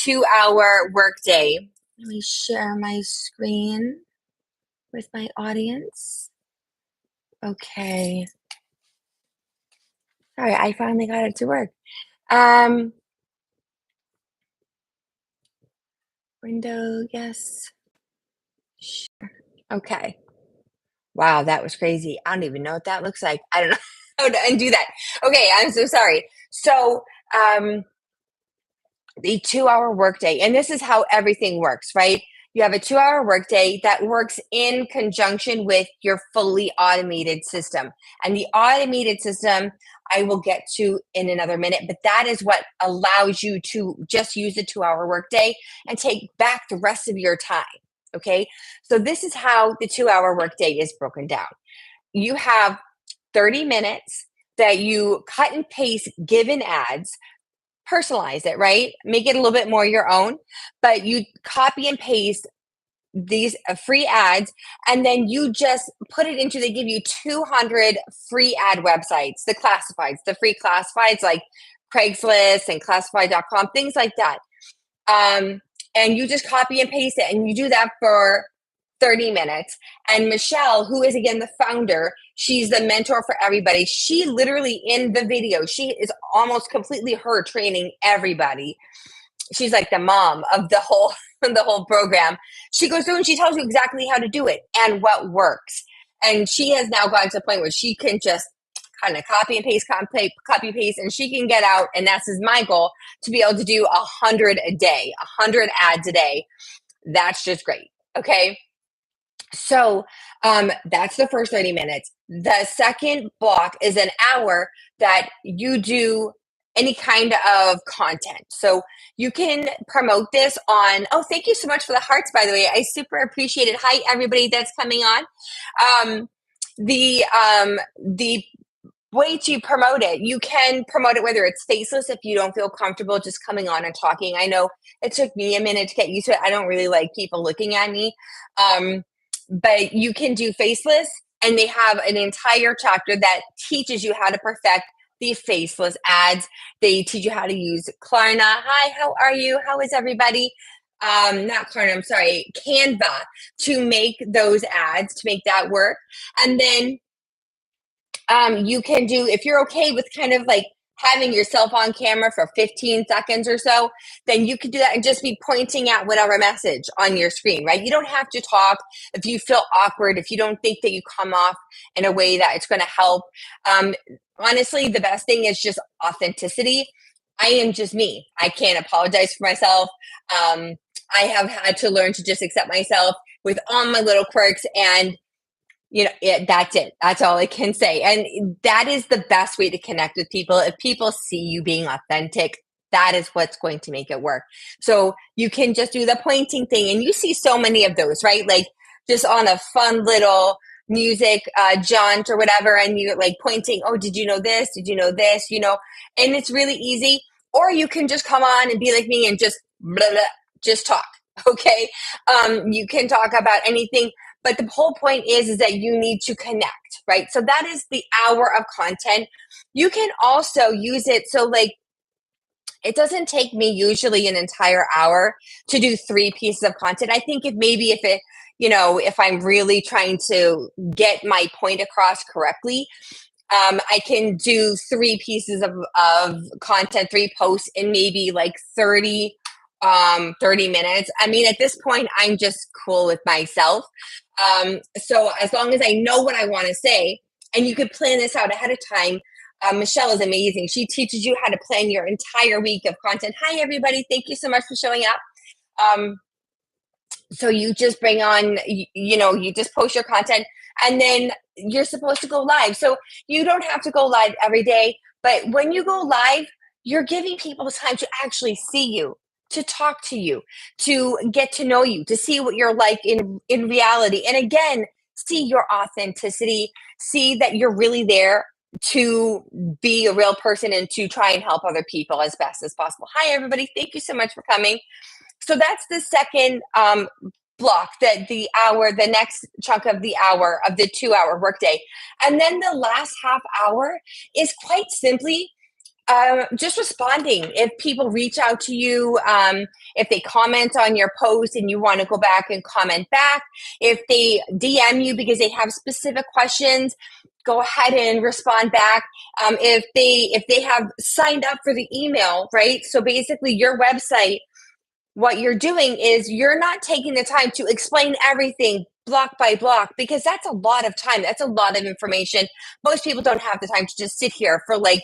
2-hour workday. Let me share my screen with my audience. Okay. All right, I finally got it to work. Window, yes. Sure. Okay. Wow, that was crazy. I don't even know what that looks like. I don't know how to undo that. Okay, I'm so sorry. So, the 2-hour workday, and this is how everything works, right? You have a 2-hour workday that works in conjunction with your fully automated system. And the automated system, I will get to in another minute, but that is what allows you to just use the 2-hour workday and take back the rest of your time. Okay. So this is how the 2-hour workday is broken down. You have 30 minutes that you cut and paste given ads, personalize it, right? Make it a little bit more your own, but you copy and paste these free ads, and then you just put it into, they give you 200 free ad websites, the classifieds, the free classifieds like Craigslist and classified.com, things like that. And you just copy and paste it, and you do that for 30 minutes. And Michelle, who is again the founder, she's the mentor for everybody. She literally in the video, she is almost completely her training everybody. She's like the mom of the whole the whole program. She goes through and she tells you exactly how to do it and what works. And she has now gotten to the point where she can just kind of copy and paste, copy paste, and she can get out. And that's my goal, to be able to do 100 a day, 100 ads a day. That's just great. Okay. So that's the first 30 minutes. The second block is an hour that you do any kind of content. So you can promote this on, oh, thank you so much for the hearts, by the way. I super appreciate it. Hi, everybody that's coming on. The way to promote it, you can promote it whether it's faceless if you don't feel comfortable just coming on and talking. I know it took me a minute to get used to it. I don't really like people looking at me. But you can do faceless, and they have an entire chapter that teaches you how to perfect the faceless ads. They teach you how to use Klarna. Hi, how are you? How is everybody? Not Klarna, I'm sorry, Canva, to make those ads, to make that work. And then you can do, if you're okay with kind of like having yourself on camera for 15 seconds or so, then you could do that and just be pointing at whatever message on your screen, right? You don't have to talk if you feel awkward, if you don't think that you come off in a way that it's going to help. Honestly, the best thing is just authenticity. I am just me. I can't apologize for myself. I have had to learn to just accept myself with all my little quirks, and that's it. That's all I can say. And that is the best way to connect with people. If people see you being authentic, that is what's going to make it work. So you can just do the pointing thing, and you see so many of those, right? Like just on a fun little music jaunt or whatever, and you're like pointing, oh, did you know this? Did you know this? And it's really easy. Or you can just come on and be like me and just blah, blah, just talk. Okay. You can talk about anything. But the whole point is that you need to connect, right? So that is the hour of content. You can also use it. So like, it doesn't take me usually an entire hour to do 3 pieces of content. I think if I'm really trying to get my point across correctly, I can do 3 pieces of content, 3 posts in maybe like 30 minutes. I mean, at this point, I'm just cool with myself. So as long as I know what I want to say, and you could plan this out ahead of time, Michelle is amazing. She teaches you how to plan your entire week of content. Hi, everybody. Thank you so much for showing up. So you just bring on, you just post your content, and then you're supposed to go live. So you don't have to go live every day, but when you go live, you're giving people time to actually see you, to talk to you, to get to know you, to see what you're like in reality. And again, see your authenticity, see that you're really there to be a real person and to try and help other people as best as possible. Hi, everybody. Thank you so much for coming. So that's the second block, the next chunk of the hour of the 2-hour workday. And then the last half hour is quite simply Just responding. If people reach out to you, if they comment on your post and you want to go back and comment back, if they DM you because they have specific questions, go ahead and respond back. If they have signed up for the email, right? So basically, your website, what you're doing is you're not taking the time to explain everything block by block, because that's a lot of time. That's a lot of information. Most people don't have the time to just sit here for like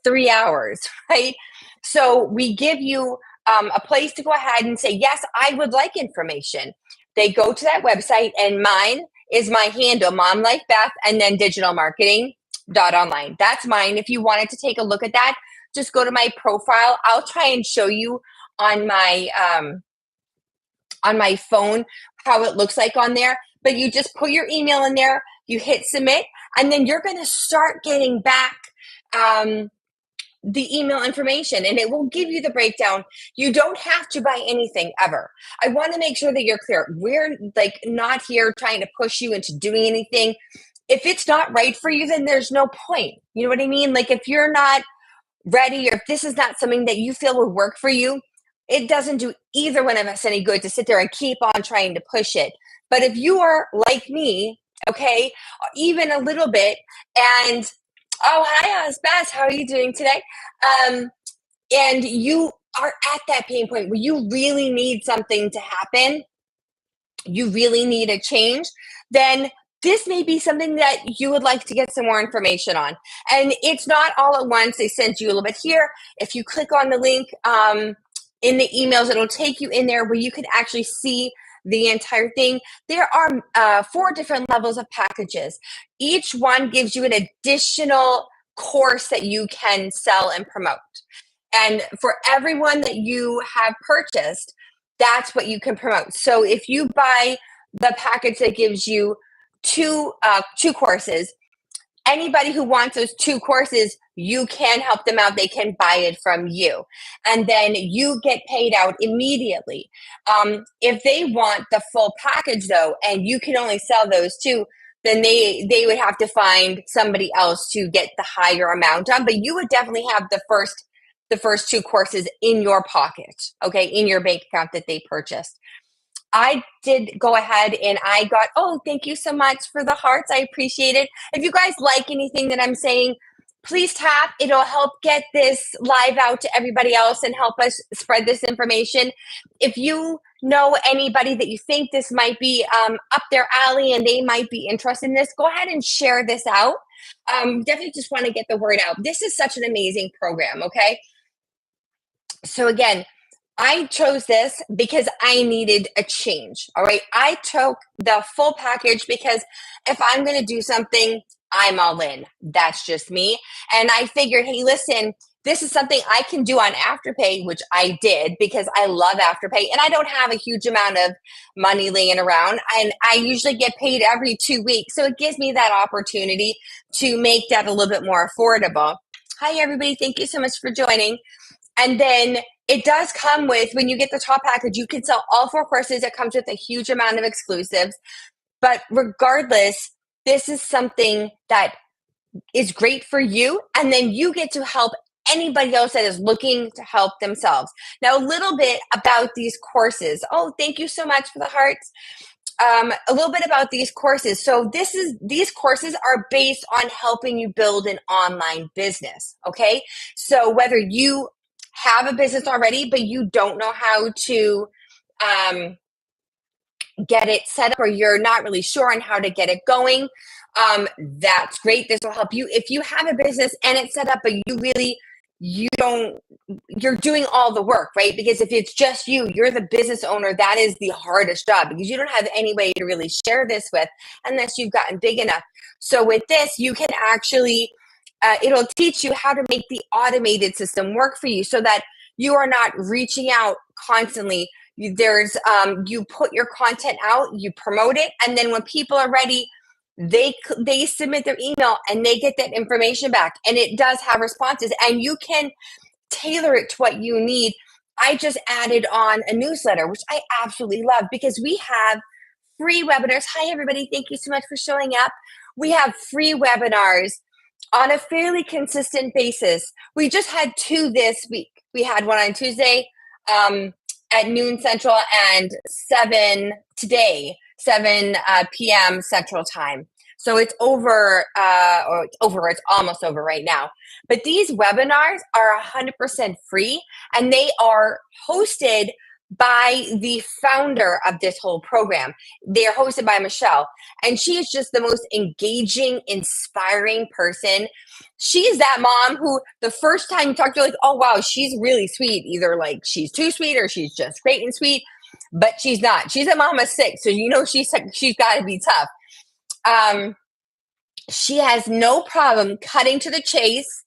3 hours, right? So we give you a place to go ahead and say, yes, I would like information. They go to that website, and mine is my handle, Mom Life Beth, and then digital marketing online. That's mine. If you wanted to take a look at that, just go to my profile. I'll try and show you on my phone how it looks like on there. But you just put your email in there, you hit submit, and then you're going to start getting back the email information, and it will give you the breakdown. You don't have to buy anything ever. I want to make sure that you're clear. We're like not here trying to push you into doing anything. If it's not right for you, then there's no point. You know what I mean? Like if you're not ready, or if this is not something that you feel would work for you, it doesn't do either one of us any good to sit there and keep on trying to push it. But if you are like me, okay, even a little bit, and oh, hi, Beth, how are you doing today? And you are at that pain point where you really need something to happen, you really need a change, then this may be something that you would like to get some more information on. And it's not all at once. They send you a little bit here. If you click on the link in the emails, it'll take you in there where you can actually see the entire thing. There are 4 different levels of packages. Each one gives you an additional course that you can sell and promote. And for everyone that you have purchased, that's what you can promote. So if you buy the package that gives you two courses, anybody who wants those 2 courses, you can help them out. They can buy it from you, and then you get paid out immediately. If they want the full package though, and you can only sell those 2, then they would have to find somebody else to get the higher amount on. But you would definitely have the first 2 courses in your pocket, okay, in your bank account that they purchased. I did go ahead and I got, oh, thank you so much for the hearts. I appreciate it. If you guys like anything that I'm saying, please tap. It'll help get this live out to everybody else and help us spread this information. If you know anybody that you think this might be up their alley and they might be interested in this, go ahead and share this out. Definitely just want to get the word out. This is such an amazing program, okay? So again, I chose this because I needed a change. All right. I took the full package because if I'm going to do something, I'm all in. That's just me. And I figured, hey, listen, this is something I can do on Afterpay, which I did because I love Afterpay and I don't have a huge amount of money laying around. And I usually get paid every 2 weeks. So it gives me that opportunity to make that a little bit more affordable. Hi, everybody. Thank you so much for joining. And then it does come with, when you get the top package, you can sell all 4 courses. It comes with a huge amount of exclusives. But regardless, this is something that is great for you. And then you get to help anybody else that is looking to help themselves. Now, a little bit about these courses. Oh, thank you so much for the hearts. A little bit about these courses. So these courses are based on helping you build an online business. Okay. So whether you have a business already, but you don't know how to get it set up, or you're not really sure on how to get it going, that's great. This will help you. If you have a business and it's set up, but you're doing all the work, right? Because if it's just you're the business owner, that is the hardest job because you don't have any way to really share this with unless you've gotten big enough. So with this, you can actually it'll teach you how to make the automated system work for you so that you are not reaching out constantly. You put your content out, you promote it, and then when people are ready, they submit their email and they get that information back, and it does have responses, and you can tailor it to what you need. I just added on a newsletter, which I absolutely love because we have free webinars. Hi, everybody. Thank you so much for showing up. We have free webinars on a fairly consistent basis. We just had two this week. We had one on Tuesday um, at noon Central and 7 today, 7 p.m. Central Time. So it's over, it's almost over right now. But these webinars are 100% free and they are hosted by the founder of this whole program. They're hosted by Michelle, and she is just the most engaging, inspiring person. She is that mom who the first time you talk to her, like, oh wow, she's really sweet. Either like she's too sweet or she's just great and sweet, but she's not. She's a mom of six, so you know she's got to be tough. She has no problem cutting to the chase,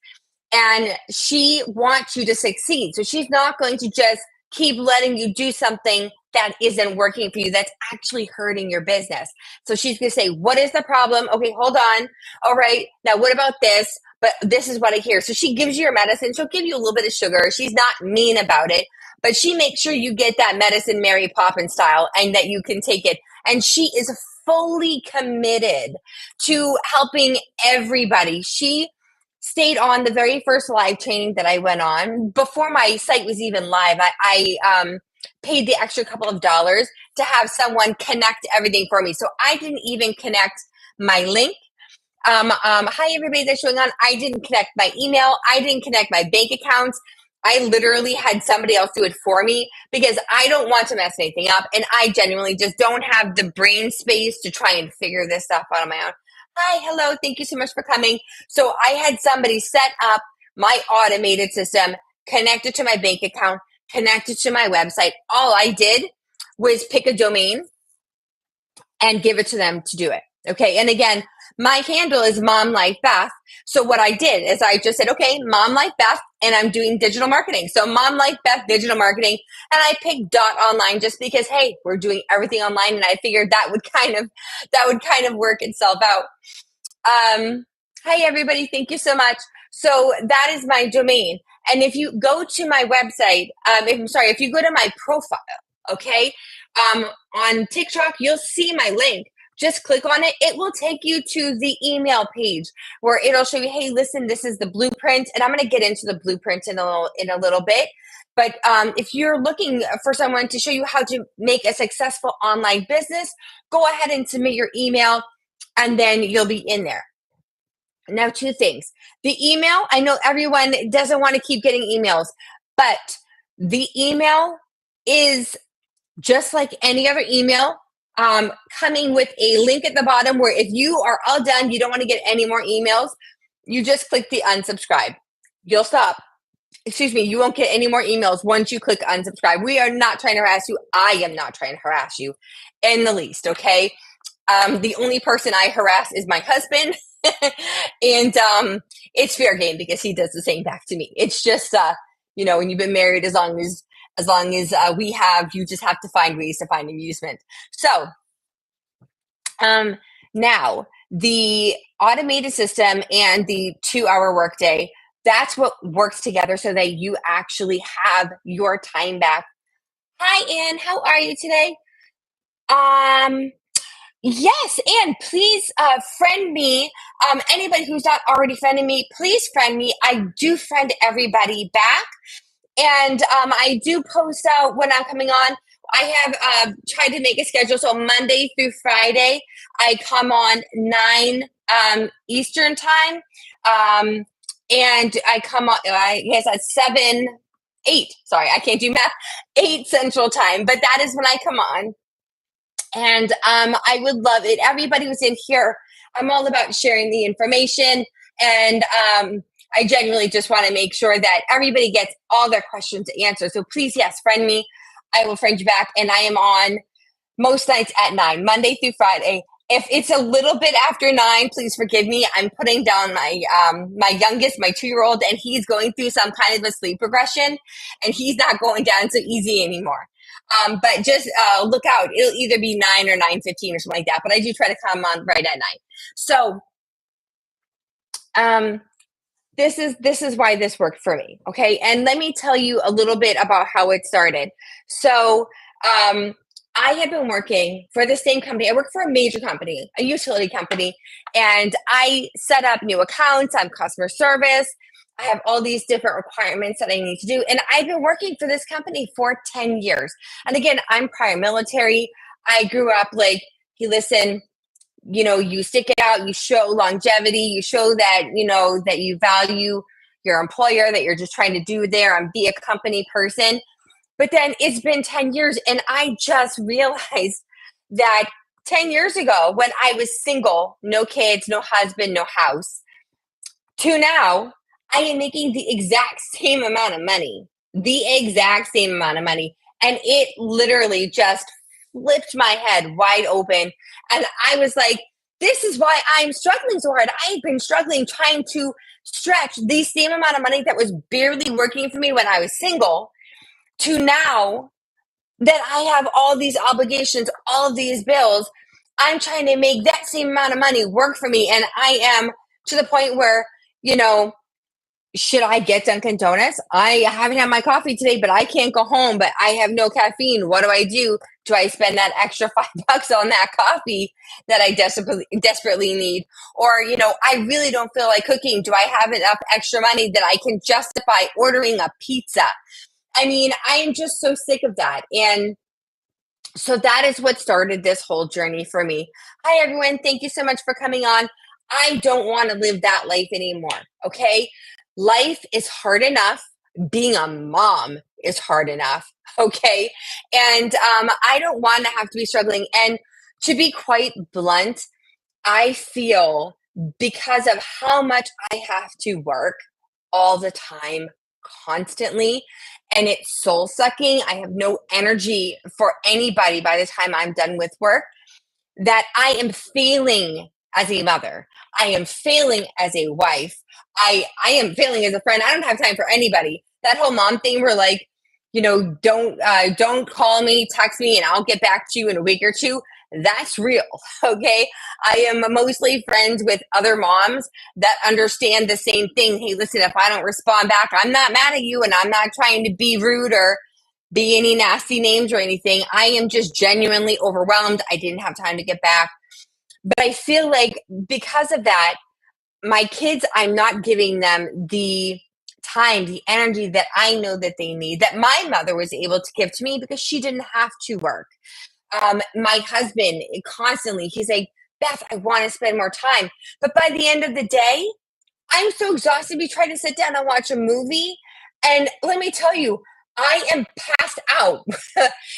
and she wants you to succeed. So she's not going to just keep letting you do something that isn't working for you, that's actually hurting your business. So she's going to say, what is the problem? Okay, hold on. All right, now what about this? But this is what I hear. So she gives you your medicine. She'll give you a little bit of sugar. She's not mean about it, but she makes sure you get that medicine Mary Poppins style and that you can take it. And she is fully committed to helping everybody. She stayed on the very first live training that I went on before my site was even live. I paid the extra couple of dollars to have someone connect everything for me. So I didn't even connect my link. Hi, everybody that's showing on. I didn't connect my email. I didn't connect my bank accounts. I literally had somebody else do it for me because I don't want to mess anything up. And I genuinely just don't have the brain space to try and figure this stuff out on my own. Hi, hello. Thank you so much for coming. So I had somebody set up my automated system, connected to my bank account, connected to my website. All I did was pick a domain and give it to them to do it. Okay. And again, my handle is Mom Life Beth. So what I did is I just said, okay, Mom Life Beth, and I'm doing digital marketing. So Mom Life Beth digital marketing. And I picked .online just because, hey, we're doing everything online. And I figured that would kind of work itself out. Hi everybody. Thank you so much. So that is my domain. And if you go to my website, if you go to my profile, okay, on TikTok, you'll see my link. Just click on it. It will take you to the email page where it'll show you, hey, listen, this is the blueprint. And I'm going to get into the blueprint in a little bit. But if you're looking for someone to show you how to make a successful online business, go ahead and submit your email, and then you'll be in there. Now, two things. The email, I know everyone doesn't want to keep getting emails, but the email is just like any other email, coming with a link at the bottom where if you are all done, you don't want to get any more emails, you just click the unsubscribe. You'll stop. You won't get any more emails once you click unsubscribe. We are not trying to harass you. I am not trying to harass you in the least, okay? The only person I harass is my husband. And it's fair game because he does the same back to me. It's just, when you've been married as long as we have, you just have to find ways to find amusement. So now the automated system and the 2-hour workday, that's what works together so that you actually have your time back. Hi, Ann. How are you today? Yes, and please friend me. Anybody who's not already friending me, please friend me. I do friend everybody back. And I do post out when I'm coming on. I have tried to make a schedule. So Monday through Friday, I come on 9 Eastern time. And I come on, I guess at 8. Sorry, I can't do math. 8 Central time. But that is when I come on. And I would love it. Everybody who's in here, I'm all about sharing the information. And I genuinely just want to make sure that everybody gets all their questions answered. So please, yes, friend me. I will friend you back. And I am on most nights at 9, Monday through Friday. If it's a little bit after 9, please forgive me. I'm putting down my youngest, my 2-year-old, and he's going through some kind of a sleep regression, and he's not going down so easy anymore. But just look out. It'll either be 9 or 9:15 or something like that. But I do try to come on right at 9. So this is why this worked for me. Okay. And let me tell you a little bit about how it started. So I had been working for the same company. I work for a major company, a utility company, and I set up new accounts. I'm customer service. I have all these different requirements that I need to do. And I've been working for this company for 10 years. And again, I'm prior military. I grew up like, hey, listen, you stick it out, you show longevity, you show that, that you value your employer, that you're just trying to do there and be a company person. But then it's been 10 years, and I just realized that 10 years ago, when I was single, no kids, no husband, no house, to now, I am making the exact same amount of money, the exact same amount of money. And it literally just flipped my head wide open. And I was like, this is why I'm struggling so hard. I've been struggling trying to stretch the same amount of money that was barely working for me when I was single to now that I have all these obligations, all of these bills. I'm trying to make that same amount of money work for me. And I am to the point where, you know, should I get Dunkin' Donuts? I haven't had my coffee today, but I can't go home, but I have no caffeine. What do I do? Do I spend that extra $5 on that coffee that I desperately need? Or, I really don't feel like cooking. Do I have enough extra money that I can justify ordering a pizza? I mean, I am just so sick of that. And so that is what started this whole journey for me. Hi, everyone. Thank you so much for coming on. I don't want to live that life anymore. Okay. Life is hard enough. Being a mom is hard enough. Okay. And I don't want to have to be struggling. And to be quite blunt, I feel because of how much I have to work all the time, constantly, and it's soul sucking. I have no energy for anybody by the time I'm done with work, that I am failing as a mother. I am failing as a wife. I am failing as a friend. I don't have time for anybody. That whole mom thing where like, don't call me, text me, and I'll get back to you in a week or two. That's real. Okay. I am mostly friends with other moms that understand the same thing. Hey, listen, if I don't respond back, I'm not mad at you, and I'm not trying to be rude or be any nasty names or anything. I am just genuinely overwhelmed. I didn't have time to get back. But I feel like because of that, my kids, I'm not giving them the time, the energy that I know that they need, that my mother was able to give to me because she didn't have to work. My husband constantly, he's like, Beth, I want to spend more time. But by the end of the day, I'm so exhausted. We try to sit down and watch a movie. And let me tell you, I am passed out.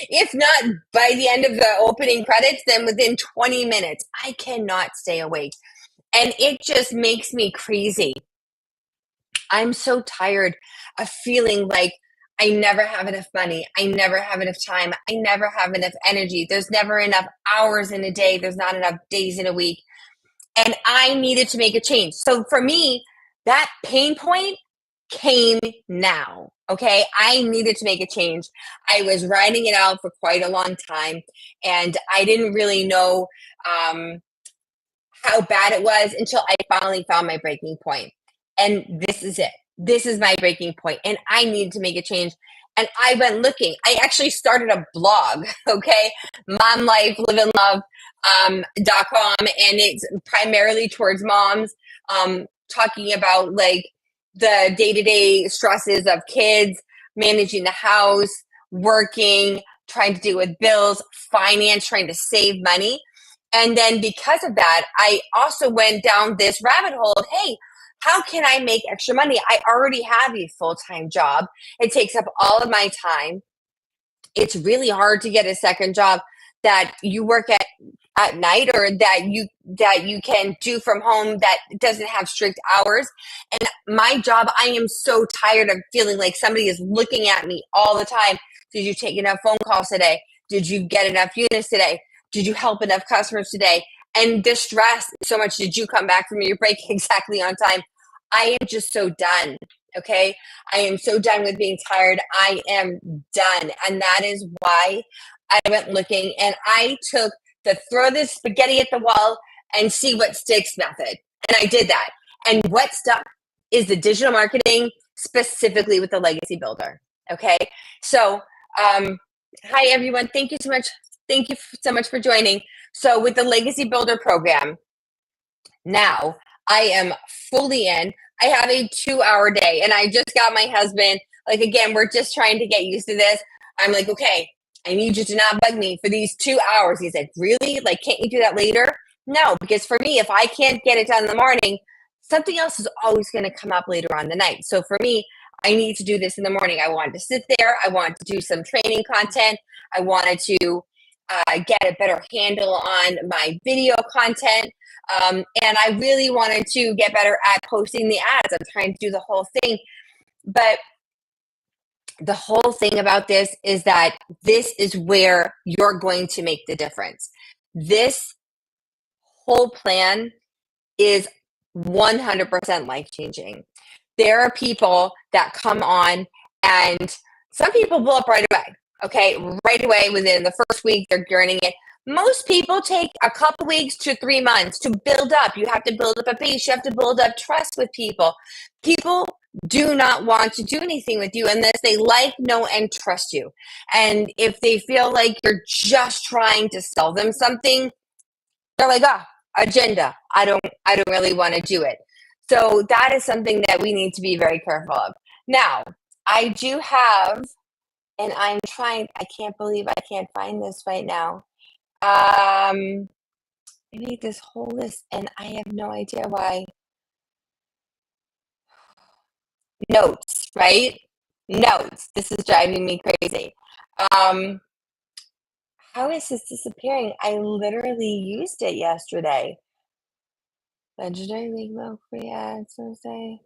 If not by the end of the opening credits, then within 20 minutes, I cannot stay awake. And it just makes me crazy. I'm so tired of feeling like I never have enough money. I never have enough time. I never have enough energy. There's never enough hours in a day. There's not enough days in a week. And I needed to make a change. So for me, that pain point came now. Okay. I needed to make a change. I was writing it out for quite a long time, and I didn't really know how bad it was until I finally found my breaking point. And this is it. This is my breaking point, and I needed to make a change. And I went looking. I actually started a blog, okay? Mom Life, Live and Love .com, and it's primarily towards moms, talking about like the day-to-day stresses of kids, managing the house, working, trying to deal with bills, finance, trying to save money. And then because of that, I also went down this rabbit hole of, hey, how can I make extra money? I already have a full-time job. It takes up all of my time. It's really hard to get a second job that you work at night, or that you can do from home, that doesn't have strict hours. And my job, I am so tired of feeling like somebody is looking at me all the time. Did you take enough phone calls today? Did you get enough units today? Did you help enough customers today? And the stress so much. Did you come back from your break exactly on time? I am just so done. Okay. I am so done with being tired. I am done. And that is why I went looking, and I took the throw this spaghetti at the wall and see what sticks method. And I did that. And what stuck is the digital marketing, specifically with the legacy builder. Okay. So, hi everyone. Thank you so much. Thank you so much for joining. So, with the Legacy Builder program, now I am fully in. I have a 2 hour day, and I just got my husband. Like, again, we're just trying to get used to this. I'm like, okay, I need you to not bug me for these 2 hours. He's like, really? Like, can't you do that later? No, because for me, if I can't get it done in the morning, something else is always going to come up later on the night. So for me, I need to do this in the morning. I wanted to sit there. I wanted to do some training content. I wanted to get a better handle on my video content. And I really wanted to get better at posting the ads. I'm trying to do the whole thing. But the whole thing about this is that this is where you're going to make the difference. This whole plan is 100% life changing. There are people that come on, and some people blow up right away. Okay, right away within the first week, they're earning it. Most people take a couple weeks to 3 months to build up. You have to build up a base. You have to build up trust with people. People do not want to do anything with you unless they like, know, and trust you. And if they feel like you're just trying to sell them something, they're like, ah, agenda. I don't really want to do it. So that is something that we need to be very careful of. Now, I do have, and I'm trying, I can't believe I can't find this right now. I made this whole list and I have no idea why. Notes, right? Notes. This is driving me crazy. Um, how is this disappearing? I literally used it yesterday. Legendary League Milk free ads Thursday.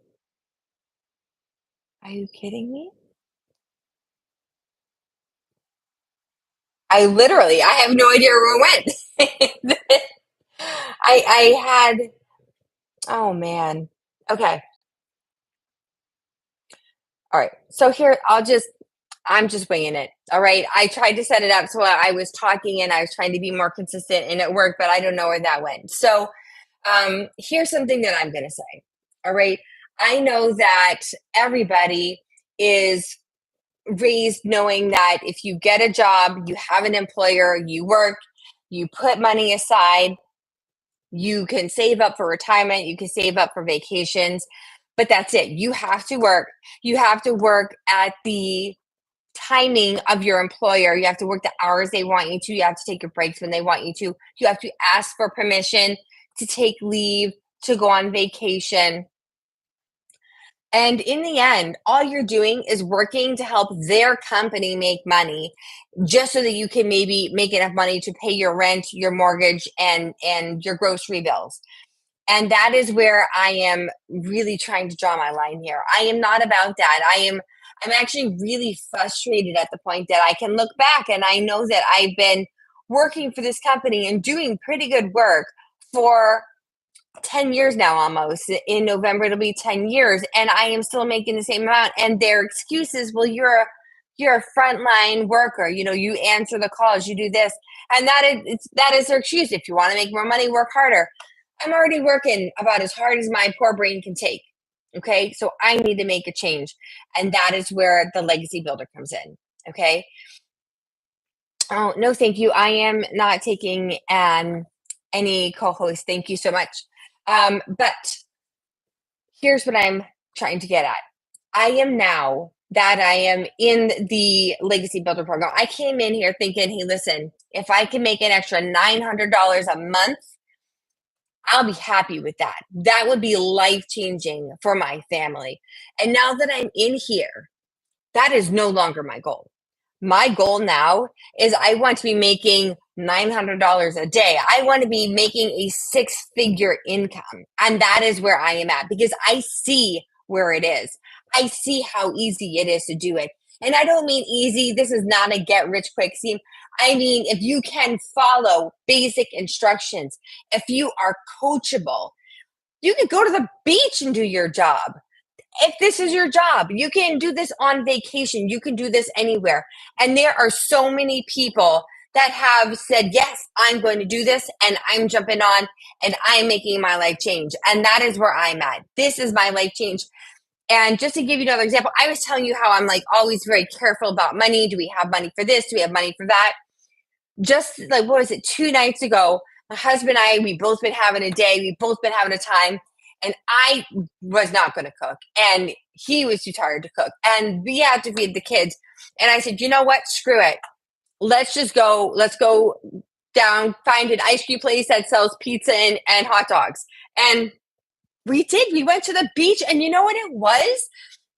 Are you kidding me? I have no idea where it went. I had, oh man. Okay. All right. So here, I'm just winging it. All right. I tried to set it up so I was talking and I was trying to be more consistent and it worked, but I don't know where that went. So here's something that I'm going to say. All right. I know that everybody is raised knowing that if you get a job, you have an employer, you work, you put money aside, you can save up for retirement, you can save up for vacations, but that's it. You have to work. You have to work at the timing of your employer. You have to work the hours they want you to. You have to take your breaks when they want you to. You have to ask for permission to take leave, to go on vacation. And in the end, all you're doing is working to help their company make money just so that you can maybe make enough money to pay your rent, your mortgage, and your grocery bills. And that is where I am really trying to draw my line here. I am not about that. I'm actually really frustrated at the point that I can look back and I know that I've been working for this company and doing pretty good work for 10 years now almost. In November it'll be 10 years and I am still making the same amount, and their excuses, well, you're a frontline worker, you answer the calls, you do this, and that is their excuse. If you want to make more money, work harder. I'm already working about as hard as my poor brain can take. Okay, so I need to make a change, and that is where the legacy builder comes in. Okay. Oh no, thank you. I am not taking any co-host. Thank you so much. But here's what I'm trying to get at. I am now that I am in the Legacy Builder program. I came in here thinking, hey, listen, if I can make an extra $900 a month, I'll be happy with that. That would be life changing for my family. And now that I'm in here, that is no longer my goal. My goal now is I want to be making $900 a day. I want to be making a six-figure income. And that is where I am at because I see where it is. I see how easy it is to do it. And I don't mean easy. This is not a get rich quick scheme. I mean, if you can follow basic instructions, if you are coachable, you can go to the beach and do your job. If this is your job, you can do this on vacation. You can do this anywhere. And there are so many people that have said, yes, I'm going to do this and I'm jumping on and I'm making my life change. And that is where I'm at. This is my life change. And just to give you another example, I was telling you how I'm like always very careful about money. Do we have money for this? Do we have money for that? just like, what was it, 2 nights ago, my husband and I, we both been having a day, we both been having a time, and I was not going to cook, and he was too tired to cook, and we had to feed the kids. And I said, you know what? Screw it. Let's go down, find an ice cream place that sells pizza and hot dogs. And we did. We went to the beach, and you know what it was?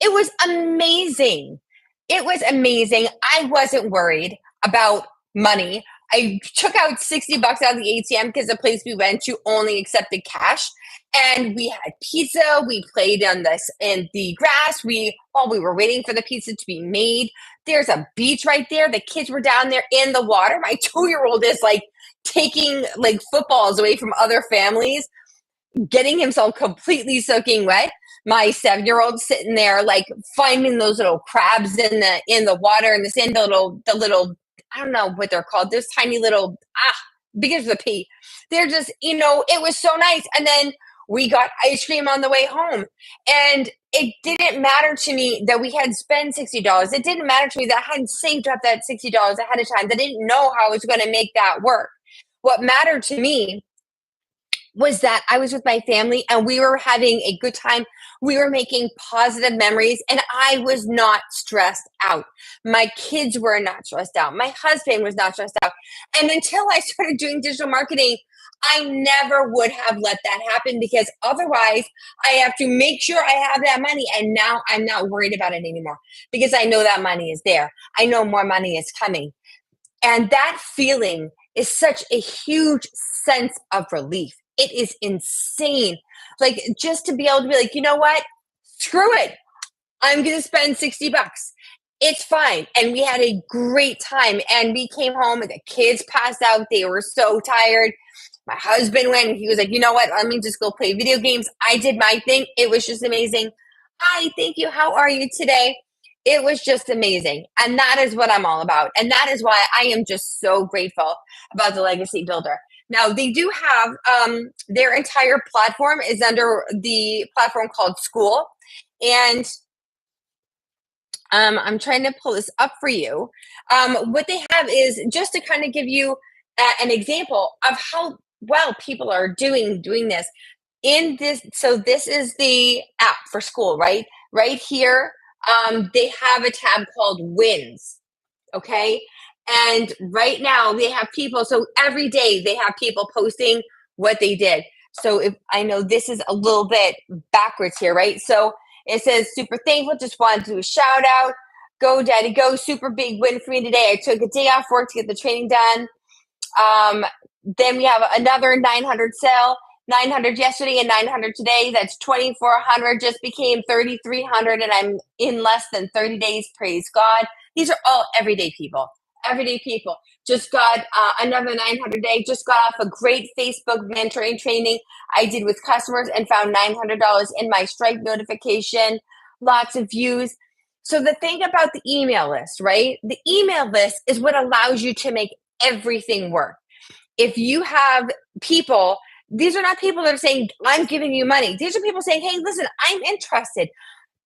It was amazing. It was amazing. I wasn't worried about money. I took out $60 out of the ATM because the place we went to only accepted cash. And we had pizza. We played on this in the grass. While we were waiting for the pizza to be made. There's a beach right there. The kids were down there in the water. My 2-year-old is like taking like footballs away from other families, getting himself completely soaking wet. My 7-year-old sitting there like finding those little crabs in the water and the sand, the little I don't know what they're called. Those tiny little begins with a P. They're just, it was so nice. And then we got ice cream on the way home. And it didn't matter to me that we had spent $60. It didn't matter to me that I hadn't saved up that $60 ahead of time. That I didn't know how I was going to make that work. What mattered to me was that I was with my family and we were having a good time. We were making positive memories and I was not stressed out. My kids were not stressed out. My husband was not stressed out. And until I started doing digital marketing, I never would have let that happen because otherwise I have to make sure I have that money. And now I'm not worried about it anymore because I know that money is there. I know more money is coming. And that feeling is such a huge sense of relief. It is insane. Like just to be able to be like, you know what? Screw it. I'm going to spend $60. It's fine. And we had a great time. And we came home and the kids passed out. They were so tired. My husband went and he was like, you know what? Let me just go play video games. I did my thing. It was just amazing. Hi, thank you. How are you today? It was just amazing. And that is what I'm all about. And that is why I am just so grateful about the Legacy Builder. Now, they do have their entire platform is under the platform called School. And I'm trying to pull this up for you. What they have is just to kind of give you an example of how well people are doing this in this. So this is the app for School, right? Right here, they have a tab called Wins. Okay. And right now they have people. So every day they have people posting what they did. So if I know this is a little bit backwards here, right? So it says super thankful. Just wanted to do a shout out. Go daddy, go. Super big win for me today. I took a day off work to get the training done. Then we have another 900 sale. 900 yesterday and 900 today. That's 2,400. Just became 3,300, and I'm in less than 30 days. Praise God. These are all everyday people. Everyday people. Just got another 900 day. Just got off a great Facebook mentoring training I did with customers and found $900 in my Stripe notification. Lots of views. So the thing about the email list, right? The email list is what allows you to make everything work. If you have people, these are not people that are saying, I'm giving you money. These are people saying, hey, listen, I'm interested.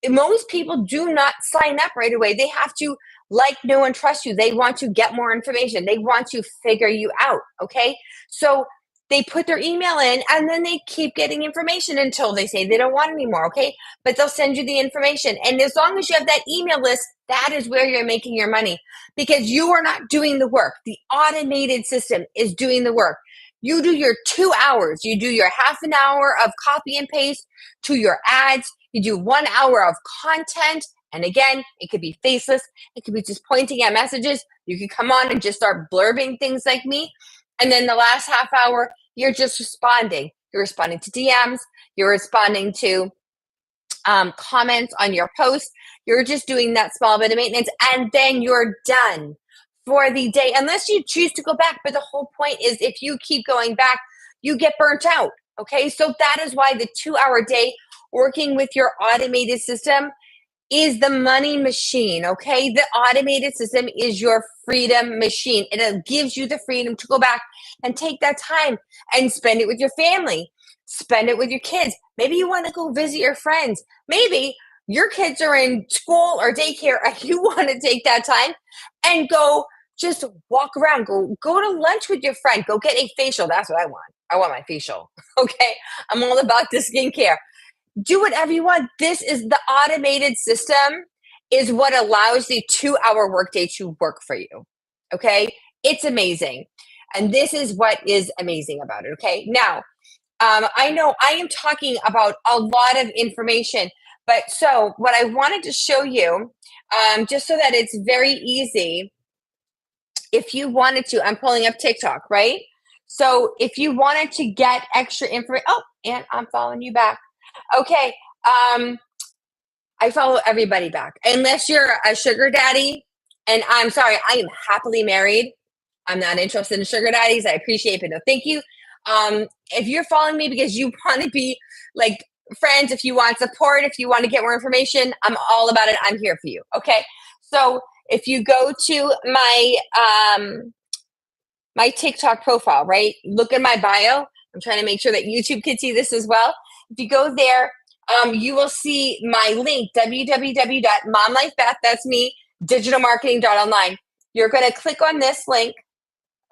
Most people do not sign up right away. They have to like, know, and trust you. They want to get more information. They want to figure you out. Okay. So they put their email in and then they keep getting information until they say they don't want anymore. Okay. But they'll send you the information. And as long as you have that email list, that is where you're making your money because you are not doing the work. The automated system is doing the work. You do your 2 hours. You do your half an hour of copy and paste to your ads. You do 1 hour of content. And again, it could be faceless. It could be just pointing at messages. You could come on and just start blurbing things like me. And then the last half hour, you're just responding. You're responding to DMs. You're responding to comments on your posts. You're just doing that small bit of maintenance. And then you're done for the day, unless you choose to go back. But the whole point is if you keep going back, you get burnt out. Okay. So that is why the 2 hour day working with your automated system is the money machine. Okay. The automated system is your freedom machine. It gives you the freedom to go back and take that time and spend it with your family, spend it with your kids. Maybe you want to go visit your friends. Maybe your kids are in school or daycare and you want to take that time and go Just walk around, go to lunch with your friend, go get a facial. That's what I want. I want my facial. Okay. I'm all about the skincare. Do whatever you want. This is the automated system is what allows the 2-hour workday to work for you. Okay. It's amazing. And this is what is amazing about it. Okay. Now, I know I am talking about a lot of information, but so what I wanted to show you, just so that it's very easy, if you wanted to, I'm pulling up TikTok, right? So if you wanted to get extra information, oh, and I'm following you back. Okay. I follow everybody back, unless you're a sugar daddy. And I'm sorry, I am happily married. I'm not interested in sugar daddies. I appreciate it, but no, thank you. If you're following me because you want to be like friends, if you want support, if you want to get more information, I'm all about it. I'm here for you. Okay. So if you go to my TikTok profile, right? Look at my bio. I'm trying to make sure that YouTube can see this as well. If you go there, you will see my link, www.momlifebeth, that's me, digitalmarketing.online. You're going to click on this link,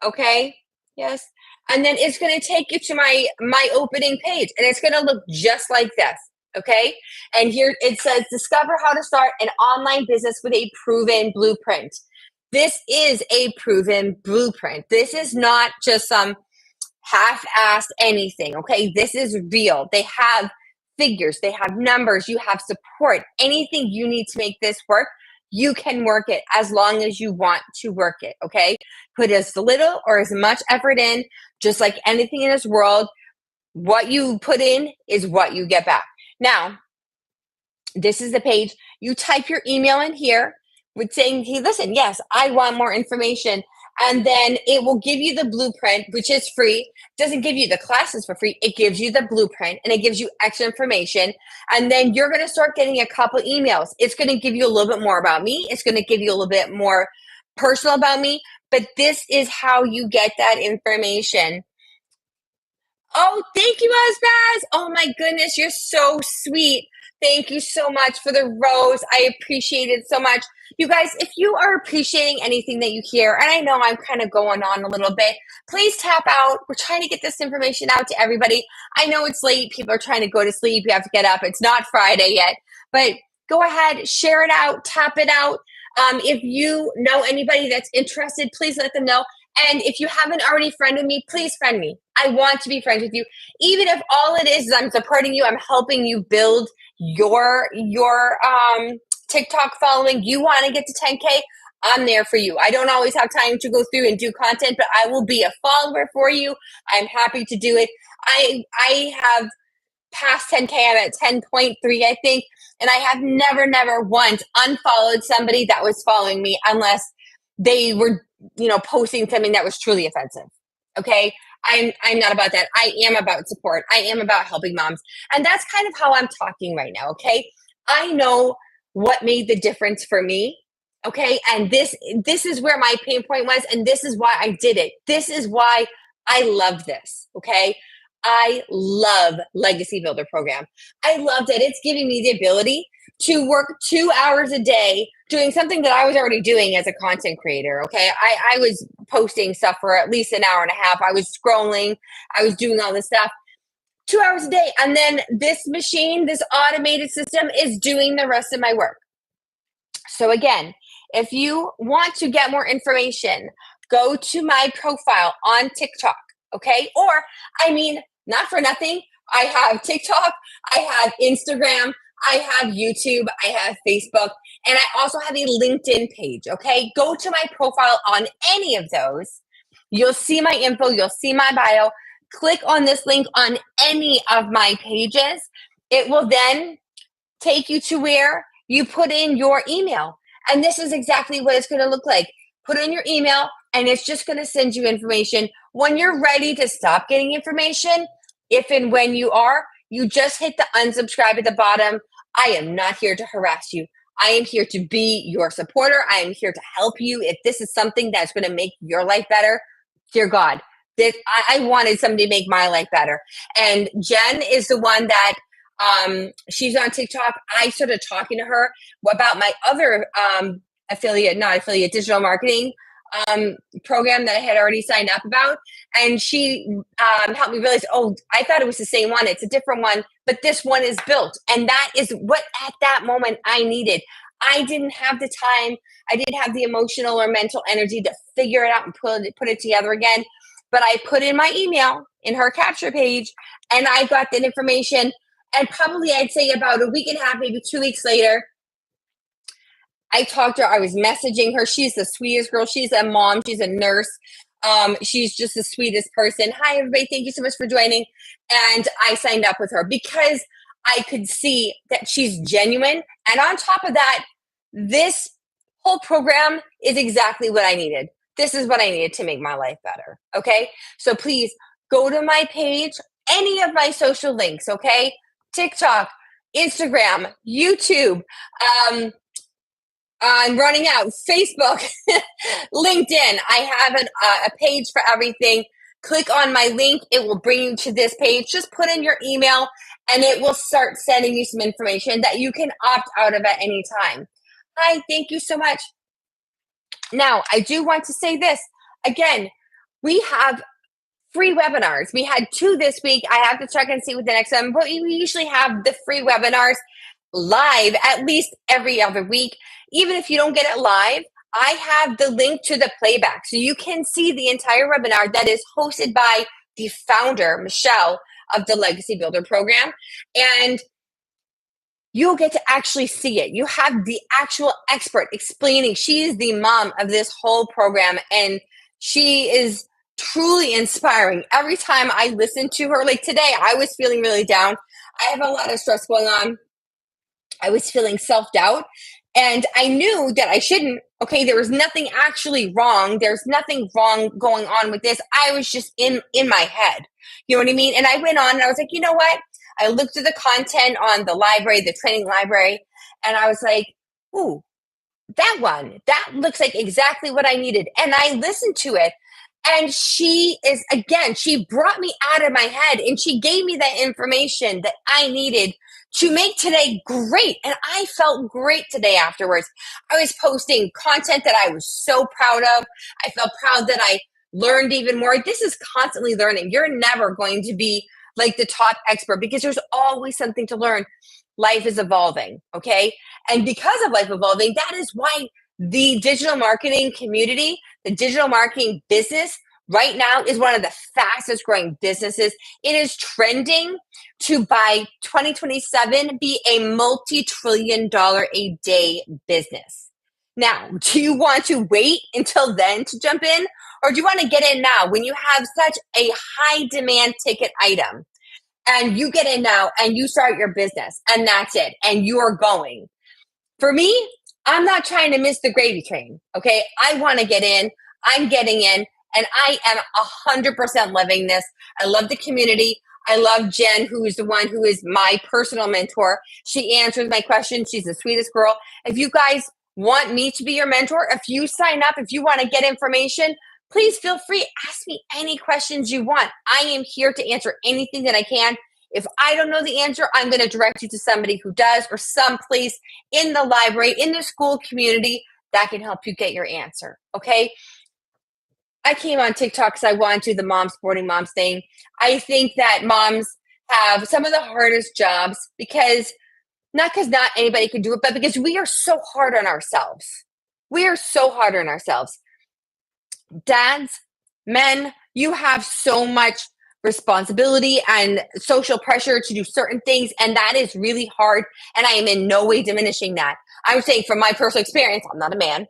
okay? Yes. And then it's going to take you to my opening page, and it's going to look just like this, okay? And here it says, discover how to start an online business with a proven blueprint. This is a proven blueprint. This is not just some half-assed anything, okay? This is real. They have figures, they have numbers, you have support. Anything you need to make this work, you can work it as long as you want to work it, okay? Put as little or as much effort in, just like anything in this world. What you put in is what you get back. Now, this is the page. You type your email in here with saying, hey, listen, yes, I want more information. And then it will give you the blueprint, which is free. It doesn't give you the classes for free. It gives you the blueprint and it gives you extra information. And then you're going to start getting a couple emails. It's going to give you a little bit more about me. It's going to give you a little bit more personal about me. But this is how you get that information. Oh, thank you, Asbaz. Oh my goodness, you're so sweet. Thank you so much for the rose. I appreciate it so much. You guys, if you are appreciating anything that you hear, and I know I'm kind of going on a little bit, please tap out. We're trying to get this information out to everybody. I know it's late. People are trying to go to sleep. You have to get up. It's not Friday yet, but go ahead, share it out, tap it out. If you know anybody that's interested, please let them know. And if you haven't already friended me, please friend me. I want to be friends with you. Even if all it is I'm supporting you, I'm helping you build your TikTok following. You want to get to 10K, I'm there for you. I don't always have time to go through and do content, but I will be a follower for you. I'm happy to do it. I have past 10K. I'm at 10.3, I think. And I have never once unfollowed somebody that was following me unless they were, posting something that was truly offensive. Okay. I'm not about that. I am about support. I am about helping moms. And that's kind of how I'm talking right now. Okay. I know what made the difference for me. Okay. And this is where my pain point was. And this is why I did it. This is why I love this. Okay. I love Legacy Builder Program. I love that it's giving me the ability to work 2 hours a day doing something that I was already doing as a content creator. Okay. I was posting stuff for at least an hour and a half. I was scrolling. I was doing all this stuff 2 hours a day. And then this machine, this automated system is doing the rest of my work. So again, if you want to get more information, go to my profile on TikTok. Okay. Or, not for nothing, I have TikTok, I have Instagram, I have YouTube, I have Facebook, and I also have a LinkedIn page. Okay. Go to my profile on any of those. You'll see my info, you'll see my bio. Click on this link on any of my pages. It will then take you to where you put in your email. And this is exactly what it's going to look like. Put in your email, and it's just going to send you information. When you're ready to stop getting information, if and when you are, you just hit the unsubscribe at the bottom. I am not here to harass you. I am here to be your supporter. I am here to help you. If this is something that's going to make your life better, dear God, I wanted somebody to make my life better. And Jen is the one that she's on TikTok. I started talking to her about my other digital marketing program that I had already signed up about. And she helped me realize, oh, I thought it was the same one. It's a different one, but this one is built. And that is what at that moment I needed. I didn't have the time. I didn't have the emotional or mental energy to figure it out and put it together again. But I put in my email in her capture page and I got that information. And probably I'd say about a week and a half, maybe 2 weeks later, I talked to her. I was messaging her. She's the sweetest girl. She's a mom. She's a nurse. She's just the sweetest person. Hi, everybody. Thank you so much for joining. And I signed up with her because I could see that she's genuine. And on top of that, this whole program is exactly what I needed. This is what I needed to make my life better. Okay. So please go to my page, any of my social links. Okay. TikTok, Instagram, YouTube. I'm running out. Facebook, LinkedIn. I have a page for everything. Click on my link. It will bring you to this page. Just put in your email and it will start sending you some information that you can opt out of at any time. Hi, thank you so much. Now, I do want to say this. Again, we have free webinars. We had 2 this week. I have to check and see what the next one, but we usually have the free webinars live at least every other week. Even if you don't get it live, I have the link to the playback. So you can see the entire webinar that is hosted by the founder, Michelle, of the Legacy Builder program. And you'll get to actually see it. You have the actual expert explaining. She is the mom of this whole program, and she is truly inspiring. Every time I listen to her, like today, I was feeling really down. I have a lot of stress going on. I was feeling self-doubt, and I knew that I shouldn't. Okay, there was nothing actually wrong. There's nothing wrong going on with this. I was just in my head. You know what I mean? And I went on and I was like, you know what? I looked at the content on the library, the training library, and I was like, ooh, that one, that looks like exactly what I needed. And I listened to it. And she is, again, she brought me out of my head and she gave me that information that I needed to make today great. And I felt great today afterwards. I was posting content that I was so proud of. I felt proud that I learned even more. This is constantly learning. You're never going to be like the top expert because there's always something to learn. Life is evolving, okay? And because of life evolving, that is why the digital marketing community, the digital marketing business right now is one of the fastest growing businesses. It is trending to by 2027 be a multi-trillion-dollar a day business. Now, do you want to wait until then to jump in? Or do you want to get in now when you have such a high demand ticket item and you get in now and you start your business and that's it and you're going? For me, I'm not trying to miss the gravy train. Okay. I want to get in. I'm getting in and I am 100% loving this. I love the community. I love Jen, who is the one who is my personal mentor. She answers my questions. She's the sweetest girl. If you guys want me to be your mentor, if you sign up, if you want to get information, please feel free. Ask me any questions you want. I am here to answer anything that I can. If I don't know the answer, I'm going to direct you to somebody who does or someplace in the library, in the school community that can help you get your answer. Okay. I came on TikTok because I wanted to do the mom supporting moms thing. I think that moms have some of the hardest jobs because not anybody can do it, but because we are so hard on ourselves. We are so hard on ourselves. Dads, men, you have so much responsibility and social pressure to do certain things, and that is really hard. And I am in no way diminishing that. I'm saying from my personal experience, I'm not a man.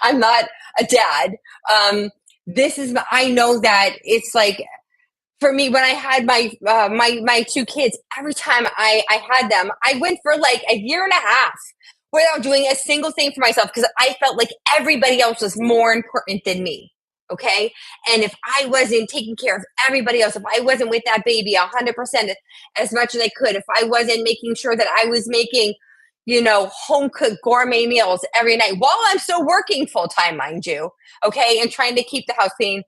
I'm not a dad. I know that it's like, for me, when I had my 2 kids, every time I had them, I went for like a year and a half without doing a single thing for myself because I felt like everybody else was more important than me. Okay. And if I wasn't taking care of everybody else, if I wasn't with that baby 100% as much as I could, if I wasn't making sure that I was making, home cooked gourmet meals every night while I'm still working full time, mind you. Okay. And trying to keep the house clean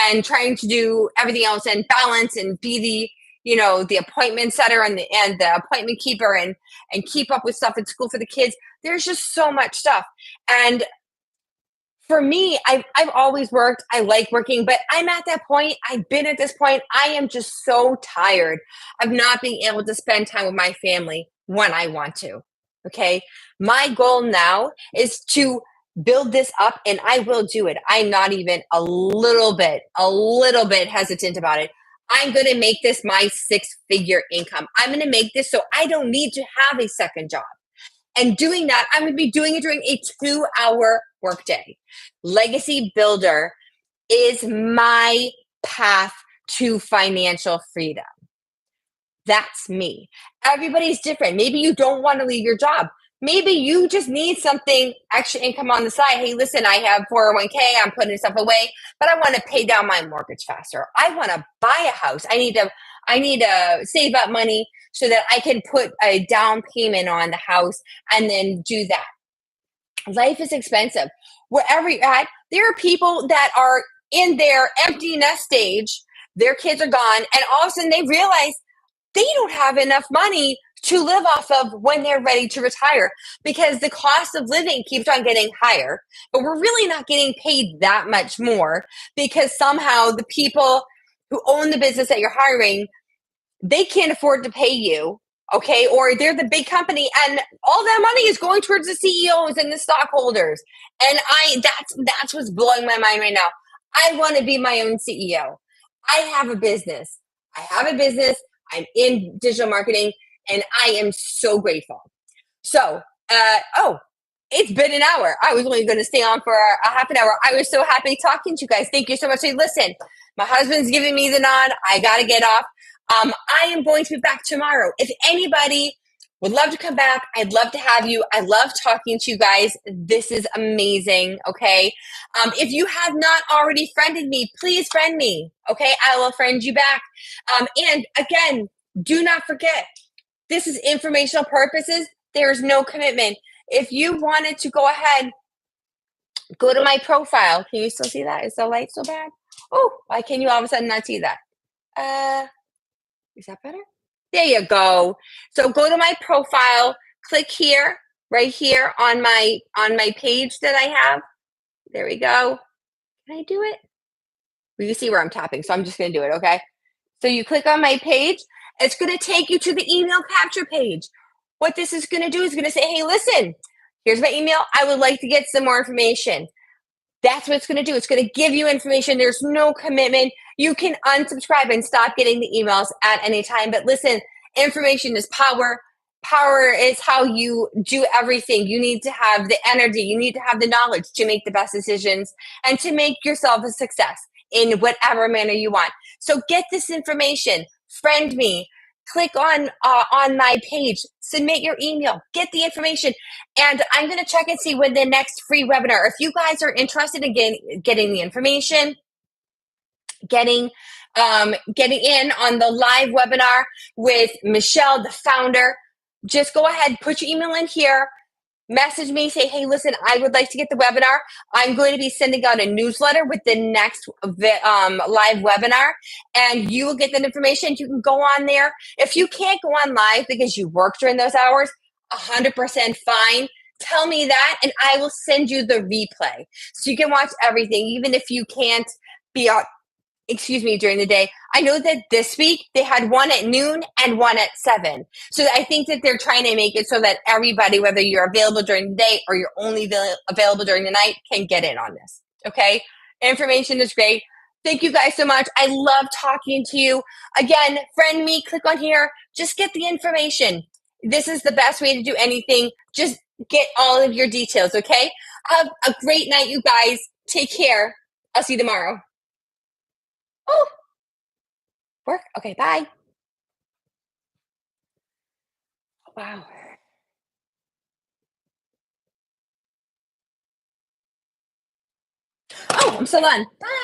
and trying to do everything else and balance and be the appointment setter and the appointment keeper and keep up with stuff at school for the kids. There's just so much stuff. And For me, I've always worked. I like working, but I'm at that point. I've been at this point. I am just so tired of not being able to spend time with my family when I want to. Okay. My goal now is to build this up, and I will do it. I'm not even a little bit hesitant about it. I'm going to make this my 6 figure income. I'm going to make this so I don't need to have a second job. And doing that, I'm going to be doing it during a 2 hour workday. Legacy Builder is my path to financial freedom. That's me. Everybody's different. Maybe you don't want to leave your job. Maybe you just need something extra income on the side. Hey, listen, I have 401k, I'm putting stuff away, but I want to pay down my mortgage faster. I want to buy a house. I need to save up money so that I can put a down payment on the house and then do that. Life is expensive. Wherever you're at, there are people that are in their empty nest stage, their kids are gone, and all of a sudden they realize they don't have enough money to live off of when they're ready to retire because the cost of living keeps on getting higher, but we're really not getting paid that much more because somehow the people who own the business that you're hiring, they can't afford to pay you. Okay. Or they're the big company and all that money is going towards the CEOs and the stockholders. And that's what's blowing my mind right now. I want to be my own CEO. I have a business. I have a business. I'm in digital marketing and I am so grateful. So, oh, it's been an hour. I was only going to stay on for a half an hour. I was so happy talking to you guys. Thank you so much. Hey, listen, my husband's giving me the nod. I got to get off. I am going to be back tomorrow. If anybody would love to come back, I'd love to have you. I love talking to you guys. This is amazing. Okay. If you have not already friended me, please friend me. Okay. I will friend you back. And again, do not forget, this is informational purposes. There is no commitment. If you wanted to go ahead, go to my profile. Can you still see that? Is the light so bad? Oh, why can you all of a sudden not see that? Is that better? There you go. So go to my profile, click here, right here on my page that I have. There we go. Can I do it? Well, you see where I'm tapping, so I'm just going to do it, okay? So you click on my page. It's going to take you to the email capture page. What this is going to do is going to say, hey, listen, here's my email. I would like to get some more information. That's what it's going to do. It's going to give you information. There's no commitment. You can unsubscribe and stop getting the emails at any time. But listen, information is power. Power is how you do everything. You need to have the energy. You need to have the knowledge to make the best decisions and to make yourself a success in whatever manner you want. So get this information. Friend me. Click on my page. Submit your email. Get the information. And I'm going to check and see when the next free webinar, if you guys are interested in getting the information, getting in on the live webinar with Michelle, the founder, just go ahead, put your email in here, message me, say, hey, listen, I would like to get the webinar. I'm going to be sending out a newsletter with the next live webinar, and you will get that information. You can go on there. If you can't go on live because you work during those hours, 100% fine. Tell me that, and I will send you the replay. So you can watch everything, even if you can't be out, during the day. I know that this week they had one at noon and one at 7. So I think that they're trying to make it so that everybody, whether you're available during the day or you're only available during the night, can get in on this. Okay. Information is great. Thank you guys so much. I love talking to you. Again, friend me, click on here. Just get the information. This is the best way to do anything. Just get all of your details. Okay. Have a great night, you guys. Take care. I'll see you tomorrow. Oh, work? Okay, bye. Wow. Oh, I'm still on. Bye.